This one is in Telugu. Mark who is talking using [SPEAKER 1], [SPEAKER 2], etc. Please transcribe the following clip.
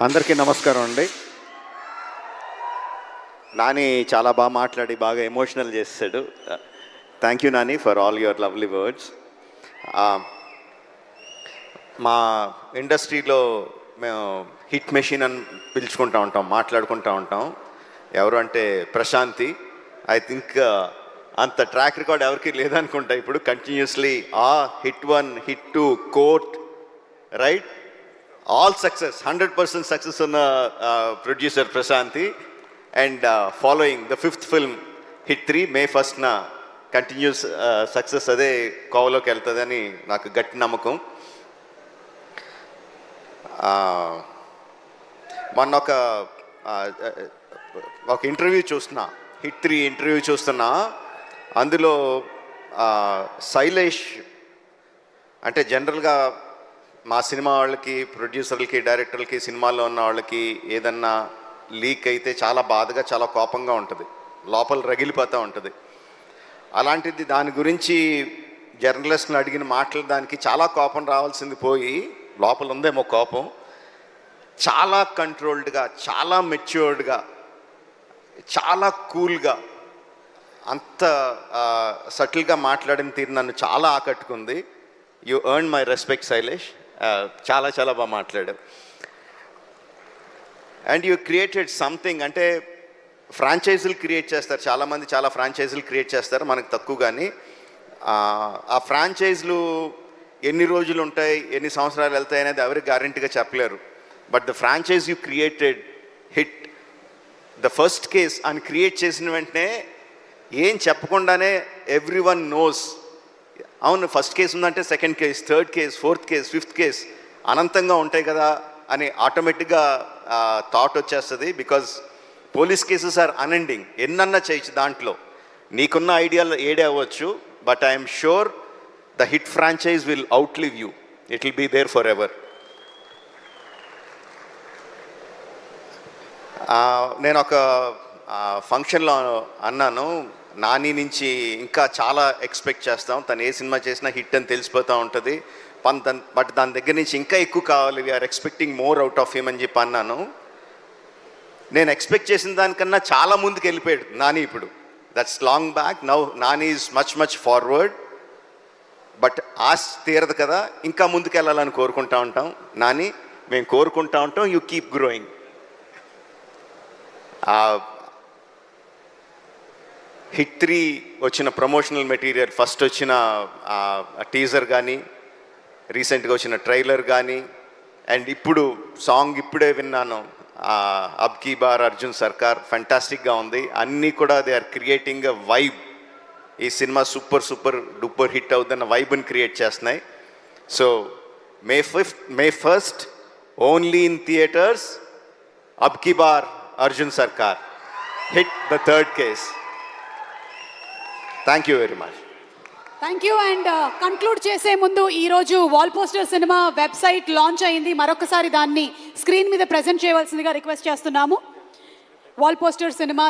[SPEAKER 1] అందరికీ నమస్కారం అండి. నాని చాలా బాగా మాట్లాడి బాగా ఎమోషనల్ చేశాడు. Thank you Nani for all your lovely words. మా ఇండస్ట్రీలో మేము హిట్ మెషిన్ అని పిలుచుకుంటూ ఉంటాం, మాట్లాడుకుంటూ ఉంటాం. ఎవరు అంటే ప్రశాంతి. ఐ థింక్ అంత ట్రాక్ రికార్డ్ ఎవరికి లేదనుకుంటా. ఇప్పుడు continuously hit 1, hit 2, court, right, all success, 100% success on producer Prashanthi, and following the 5th film hit 3 May 1st na continuous success ade కోవలోకి వెళ్తుందని నాకు గట్టి నమ్మకం. మొన్న ఒక ఇంటర్వ్యూ చూస్తున్నా, హిట్ 3 ఇంటర్వ్యూ చూస్తున్నా. అందులో శైలేష్ అంటే జనరల్గా మా సినిమా వాళ్ళకి, ప్రొడ్యూసర్లకి, డైరెక్టర్లకి, సినిమాల్లో ఉన్న వాళ్ళకి ఏదన్నా లీక్ అయితే చాలా బాధగా, చాలా కోపంగా ఉంటుంది, లోపల రగిలిపోతూ ఉంటుంది. అలాంటిది దాని గురించి జర్నలిస్ట్ని అడిగిన మాటలు దానికి చాలా కోపం రావాల్సింది పోయి లోపల ఉందేమో కోపం. చాలా కంట్రోల్డ్గా, చాలా మెచ్యూర్డ్గా, చాలా కూల్గా, అంత సటిల్గా మాట్లాడిన తీరు నన్ను చాలా ఆకట్టుకుంది. You earn my respect Shailesh. చాలా చాలా బాగా మాట్లాడారు. And you created something. అంటే ఫ్రాంచైజీలు క్రియేట్ చేస్తారు చాలామంది, చాలా ఫ్రాంచైజీలు క్రియేట్ చేస్తారు, మనకు తక్కువ. కానీ ఆ ఫ్రాంచైజీలు ఎన్ని రోజులు ఉంటాయి, ఎన్ని సంవత్సరాలు వెళ్తాయి అనేది ఎవరికి గ్యారంటీగా చెప్పలేరు. But the franchise you created hit the first case అని క్రియేట్ చేసిన వెంటనే ఏం చెప్పకుండానే ఎవ్రీ వన్ నోస్, అవును ఫస్ట్ కేసు ఉందంటే second case, third case, fourth case, fifth case అనంతంగా ఉంటాయి కదా అని ఆటోమేటిక్గా థాట్ వచ్చేస్తుంది. Because police cases are unending. ఎన్నన్నా చేయొచ్చు దాంట్లో, నీకున్న ఐడియాలు ఏడే అవ్వచ్చు. But I'm sure the hit franchise will outlive you. It will be there forever. నేను ఒక ఫంక్షన్లో అన్నాను, నాని నుంచి ఇంకా చాలా ఎక్స్పెక్ట్ చేస్తాం, తను ఏ సినిమా చేసినా హిట్ అని తెలిసిపోతూ ఉంటుంది, బట్ దాని దగ్గర నుంచి ఇంకా ఎక్కువ కావాలి, we are expecting more out of him అని చెప్పి అన్నాను. నేను ఎక్స్పెక్ట్ చేసిన దానికన్నా చాలా ముందుకు వెళ్ళిపోయాడు నాని ఇప్పుడు. That's long back. Now Nani is much much forward. But ఆశ తీరదు కదా, ఇంకా ముందుకు వెళ్ళాలని కోరుకుంటా ఉంటాం. నాని, మేము కోరుకుంటా ఉంటాం, యూ కీప్ గ్రోయింగ్. హిట్ 3 వచ్చిన ప్రమోషనల్ మెటీరియల్, ఫస్ట్ వచ్చిన టీజర్ కానీ, రీసెంట్గా వచ్చిన ట్రైలర్ కానీ, అండ్ ఇప్పుడు సాంగ్ ఇప్పుడే విన్నాను, అబ్ కీ బార్ అర్జున్ సర్కార్, ఫెంటాస్టిక్గా ఉంది. అన్నీ కూడా they are creating a vibe. ఈ cinema super super duper hit అవుతున్న వైబ్ని క్రియేట్ చేస్తున్నాయి. So May 1st only in theatres, అబ్ కీ బార్ Arjun Sarkar, hit the 3rd case. Thank you very much.
[SPEAKER 2] Thank you. And conclude చేసే ముందు ఈరోజు wall poster cinema website launch అయింది. మరొకసారి దాన్ని స్క్రీన్ మీద ప్రజెంట్ చేయవలసిందిగా రిక్వెస్ట్ చేస్తున్నాము. Wall poster cinema